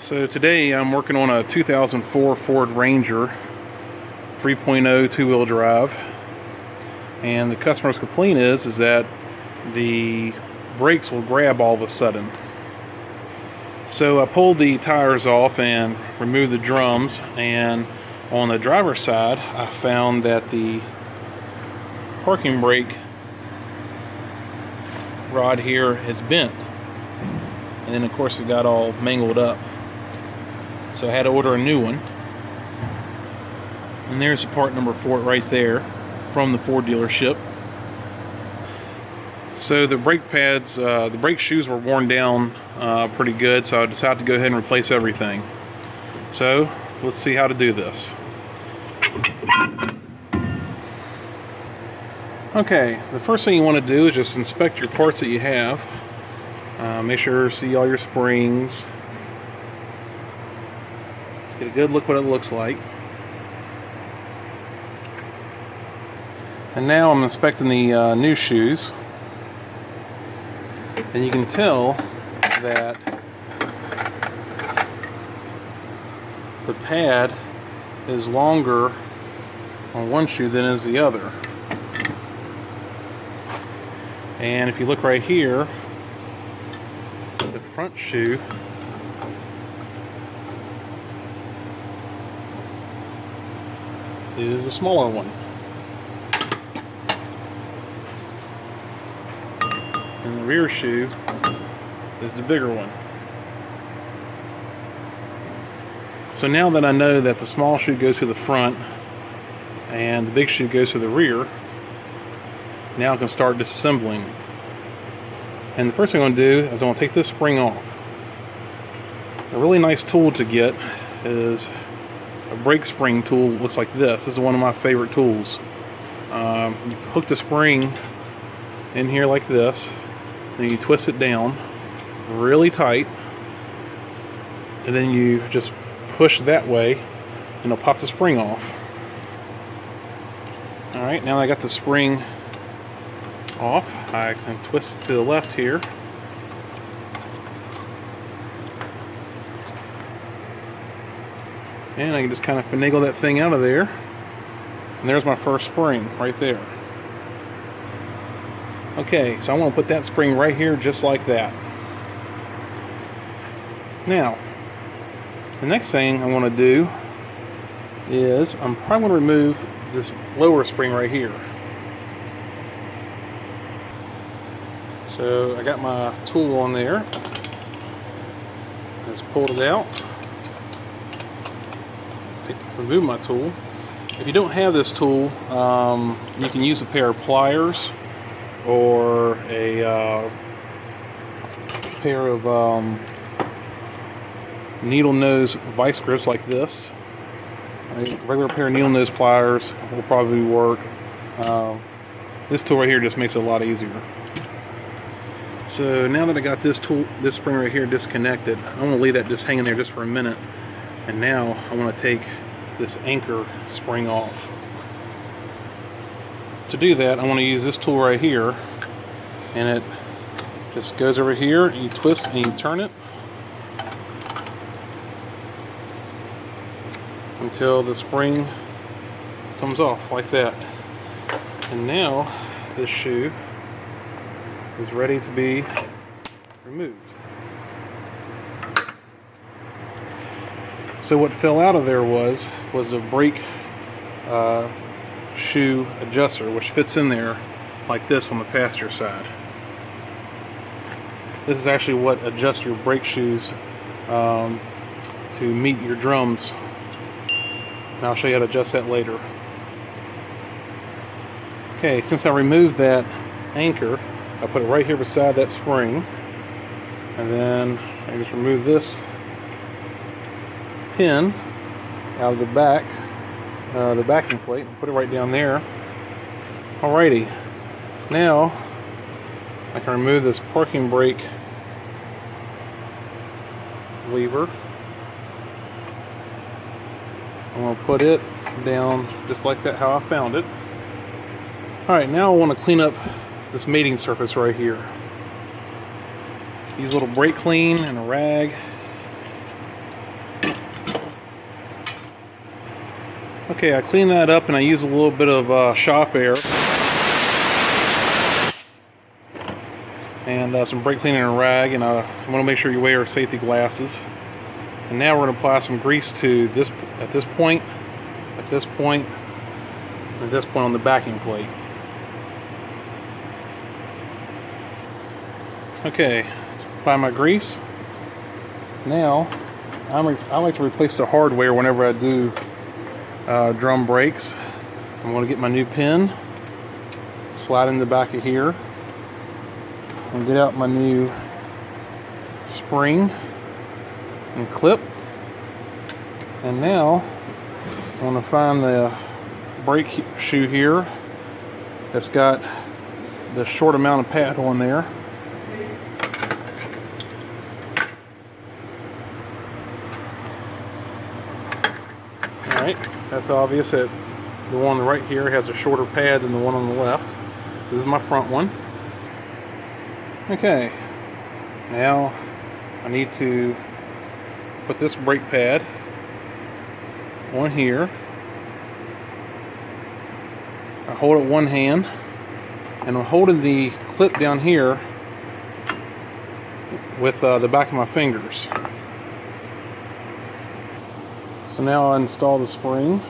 So today I'm working on a 2004 Ford Ranger 3.0 two-wheel drive, and the customer's complaint is that the brakes will grab all of a sudden. So I pulled the tires off and removed the drums, and on the driver's side I found that the parking brake rod here is bent, and then of course it got all mangled up. So I had to order a new one. And there's the part number for it right there from the Ford dealership. So the brake pads, the brake shoes were worn down pretty good, so I decided to go ahead and replace everything. So let's see how to do this. Okay, the first thing you want to do is just inspect your parts that you have. Make sure you see all your springs. Get a good look what it looks like. And now I'm inspecting the new shoes, and you can tell that the pad is longer on one shoe than is the other. And if you look right here, the front shoe is a smaller one, and the rear shoe is the bigger one. So now that I know that the small shoe goes to the front and the big shoe goes to the rear, now I can start disassembling. And the first thing I'm going to do is I'm going to take this spring off. A really nice tool to get is a brake spring tool. Looks like this. This is one of my favorite tools. You hook the spring in here like this, then you twist it down really tight, and then you just push that way and it'll pop the spring off. Alright, now I got the spring off, I can twist it to the left here. And I can just kind of finagle that thing out of there. And there's my first spring right there. Okay, so I want to put that spring right here just like that. Now, the next thing I want to do is I'm probably going to remove this lower spring right here. So I got my tool on there. Just pulled it out. Remove my tool. If you don't have this tool, you can use a pair of pliers or a pair of needle nose vice grips like this. A regular pair of needle nose pliers will probably work. This tool right here just makes it a lot easier. So now that I got this tool, this spring right here disconnected, I want to leave that just hanging there just for a minute. And now I want to take this anchor spring off. To do that, I want to use this tool right here, and it just goes over here, and you twist and you turn it until the spring comes off like that. And now this shoe is ready to be removed. So what fell out of there was a brake shoe adjuster, which fits in there like this on the passenger side. This is actually what adjusts your brake shoes to meet your drums. And I'll show you how to adjust that later. Okay, since I removed that anchor, I put it right here beside that spring, and then I just remove this pin out of the back, the backing plate, and put it right down there. Alrighty, now I can remove this parking brake lever. I'm going to put it down just like that, how I found it. Alright, now I want to clean up this mating surface right here. Use a little brake clean and a rag. Okay, I clean that up and I use a little bit of shop air and some brake cleaner and rag, and I want to make sure you wear safety glasses. And now we're going to apply some grease to this at this point, and at this point on the backing plate. Okay, apply my grease. Now I like to replace the hardware whenever I do drum brakes. I'm going to get my new pin, slide in the back of here, and get out my new spring and clip. And now I want to find the brake shoe here that's got the short amount of pad on there. Alright, that's obvious that the one right here has a shorter pad than the one on the left. So this is my front one. Okay, now I need to put this brake pad on here. I hold it one hand, and I'm holding the clip down here with the back of my fingers. So now I install the spring.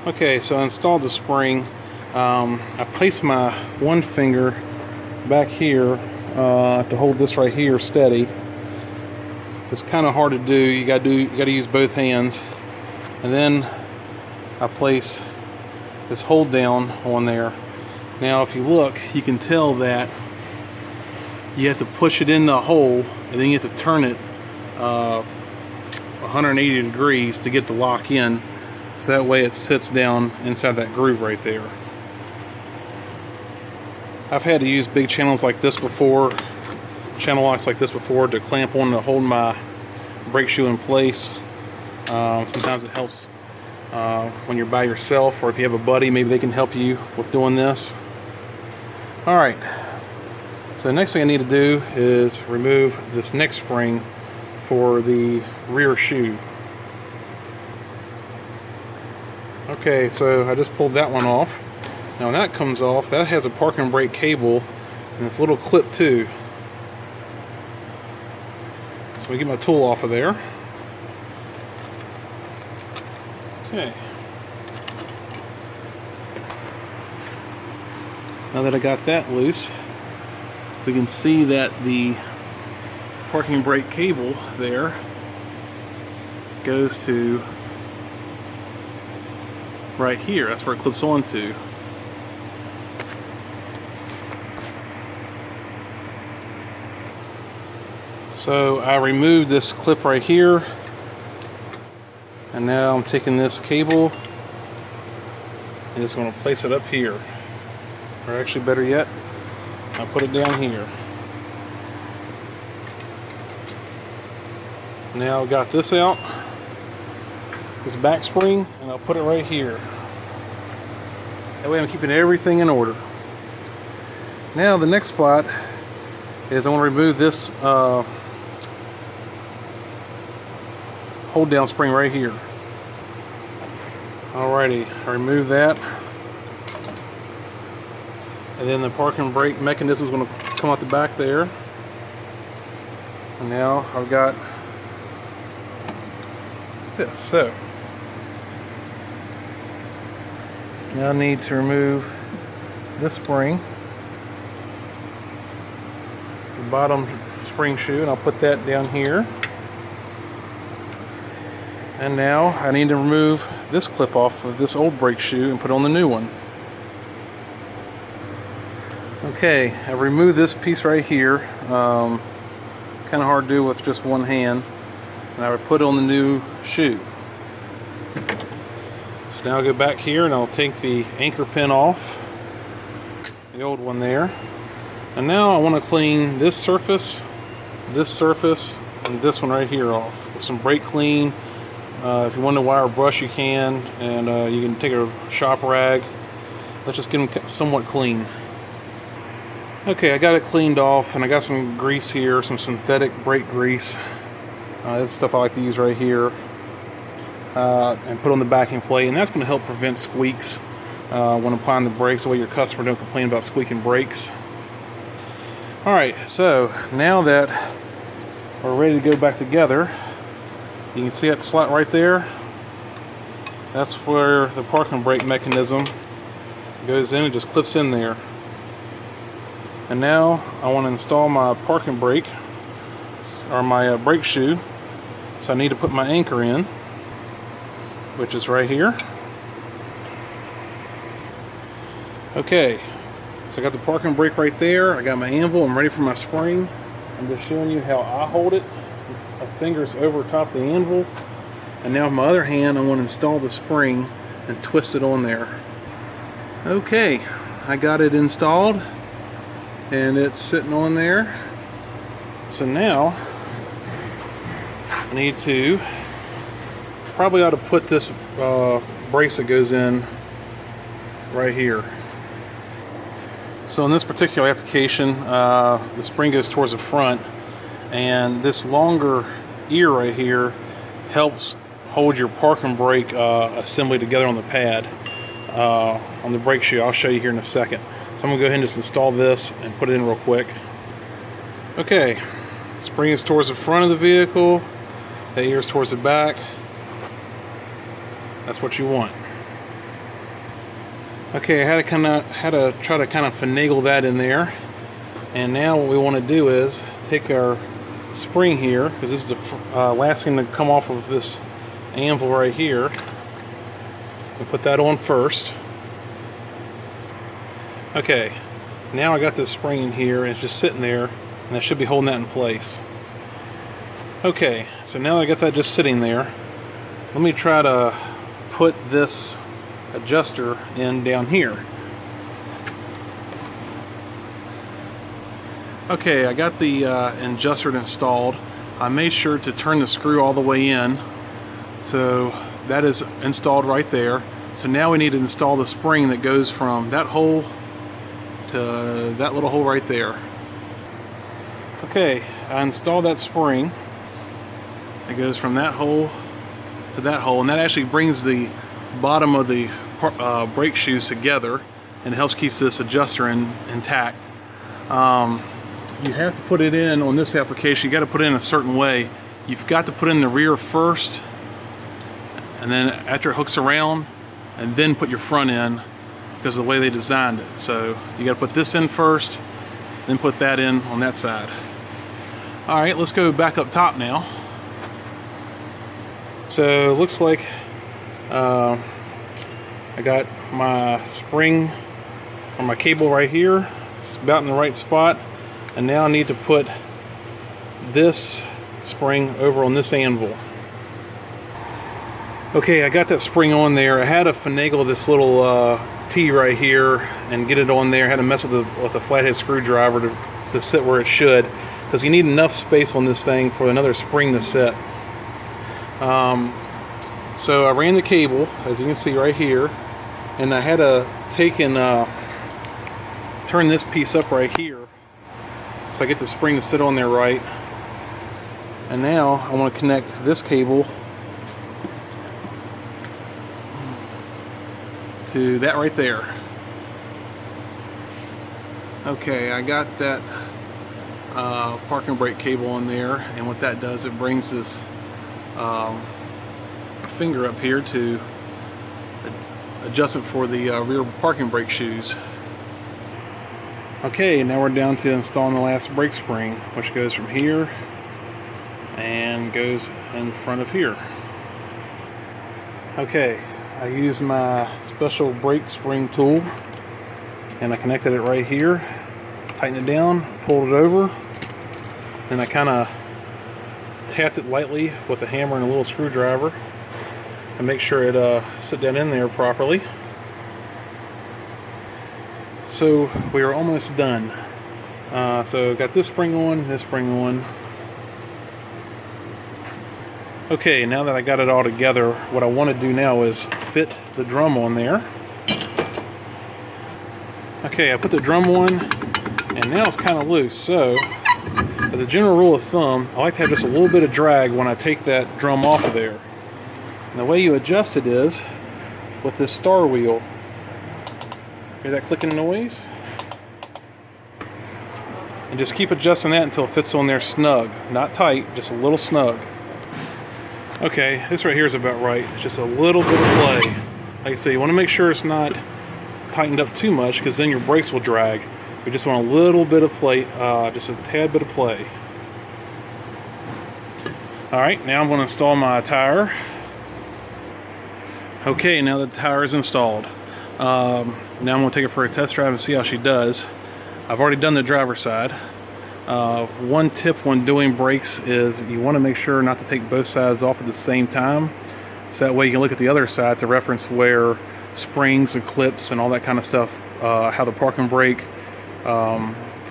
Okay, so I installed the spring. I place my one finger back here to hold this right here steady. It's kind of hard to do. You got to use both hands. And then I place this hold down on there. Now, if you look, you can tell that you have to push it in the hole, and then you have to turn it 180 degrees to get the lock in, so that way it sits down inside that groove right there. I've had to use big channels like this before, channel locks like this before, to clamp on to hold my brake shoe in place. Sometimes it helps when you're by yourself, or if you have a buddy, maybe they can help you with doing this. Alright, so the next thing I need to do is remove this neck spring for the rear shoe. Okay, so I just pulled that one off. Now when that comes off, that has a parking brake cable and this little clip too. So we get my tool off of there. Okay. Now that I got that loose, we can see that the parking brake cable there goes to right here. That's where it clips onto. So I removed this clip right here, and now I'm taking this cable and just going to place it up here, or actually better yet, I'll put it down here. Now I've got this out, this back spring, and I'll put it right here. That way I'm keeping everything in order. Now the next spot is I want to remove this hold down spring right here. Alrighty, I remove that. And then the parking brake mechanism is going to come out the back there. And now I've got this. So now I need to remove this spring, the bottom spring shoe, and I'll put that down here. And now I need to remove this clip off of this old brake shoe and put on the new one. Okay, I removed this piece right here. Kind of hard to do with just one hand. And I would put on the new shoe. So now I'll go back here and I'll take the anchor pin off, the old one there. And now I want to clean this surface, and this one right here off with some brake clean. If you want to wire a brush, you can, and you can take a shop rag. Let's just get them somewhat clean. Okay, I got it cleaned off, and I got some grease here, some synthetic brake grease. This is stuff I like to use right here. and put on the backing plate, and that's going to help prevent squeaks when applying the brakes, so your customer don't complain about squeaking brakes. Alright, so now that we're ready to go back together, you can see that slot right there. That's where the parking brake mechanism goes in. It just clips in there. And now I want to install my parking brake, or my brake shoe. So I need to put my anchor in, which is right here. Okay, so I got the parking brake right there. I got my anvil. I'm ready for my spring. I'm just showing you how I hold it. My fingers over top the anvil. And now with my other hand, I want to install the spring and twist it on there. Okay, I got it installed and it's sitting on there. So now I need to, probably ought to put this brace that goes in right here. So in this particular application, the spring goes towards the front, and this longer ear right here helps hold your parking brake assembly together on the pad, on the brake shoe. I'll show you here in a second. So I'm going to go ahead and just install this and put it in real quick. Okay, spring is towards the front of the vehicle, the ear is towards the back. That's what you want. Okay, I had to try to kind of finagle that in there. And now what we want to do is take our spring here, because this is the last thing to come off of this anvil right here. We'll put that on first. Okay, now I got this spring in here and it's just sitting there, and I should be holding that in place. Okay, so now I got that just sitting there. Let me try to put this adjuster in down here. Okay, I got the adjuster installed. I made sure to turn the screw all the way in, so that is installed right there. So now we need to install the spring that goes from that hole to that little hole right there. Okay, I installed that spring. It goes from that hole to that hole, and that actually brings the bottom of the brake shoes together and helps keep this adjuster intact. You have to put it in on this application. You got to put it in a certain way. You've got to put in the rear first, and then after it hooks around, and then put your front in, because of the way they designed it. So you got to put this in first, then put that in on that side. All right, let's go back up top now. So it looks like I got my spring or my cable right here. It's about in the right spot. And now I need to put this spring over on this anvil. Okay, I got that spring on there. I had to finagle this little T right here and get it on there. I had to mess with a flathead screwdriver to sit where it should, because you need enough space on this thing for another spring to sit. So I ran the cable, as you can see right here, and I had to take and turn this piece up right here so I get the spring to sit on there right. And now I want to connect this cable to that right there. Okay, I got that parking brake cable on there, and what that does, it brings this finger up here to adjustment for the rear parking brake shoes. Okay, now we're down to installing the last brake spring, which goes from here and goes in front of here. Okay, I used my special brake spring tool and I connected it right here, tightened it down, pulled it over, and I kind of tapped it lightly with a hammer and a little screwdriver and make sure it sit down in there properly. So we are almost done. So got this spring on, this spring on. Okay, now that I got it all together, what I want to do now is fit the drum on there. Okay, I put the drum on, and now it's kind of loose. So, as a general rule of thumb, I like to have just a little bit of drag when I take that drum off of there. And the way you adjust it is with this star wheel. Hear that clicking noise? And just keep adjusting that until it fits on there snug. Not tight, just a little snug. Okay, this right here is about right. It's just a little bit of play. Like I say, you want to make sure it's not tightened up too much, because then your brakes will drag. We just want a little bit of play, just a tad bit of play. Alright, now I'm going to install my tire. Okay, now that the tire is installed, now I'm going to take it for a test drive and see how she does. I've already done the driver's side. One tip when doing brakes is you want to make sure not to take both sides off at the same time, so that way you can look at the other side to reference where springs and clips and all that kind of stuff, how the parking brake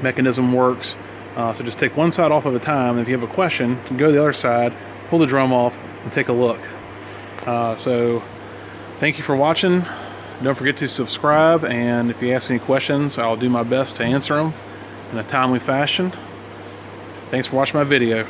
mechanism works. So just take one side off at a time, and if you have a question, you can go to the other side, pull the drum off, and take a look. So thank you for watching. Don't forget to subscribe, and if you ask any questions, I'll do my best to answer them in a timely fashion. Thanks for watching my video.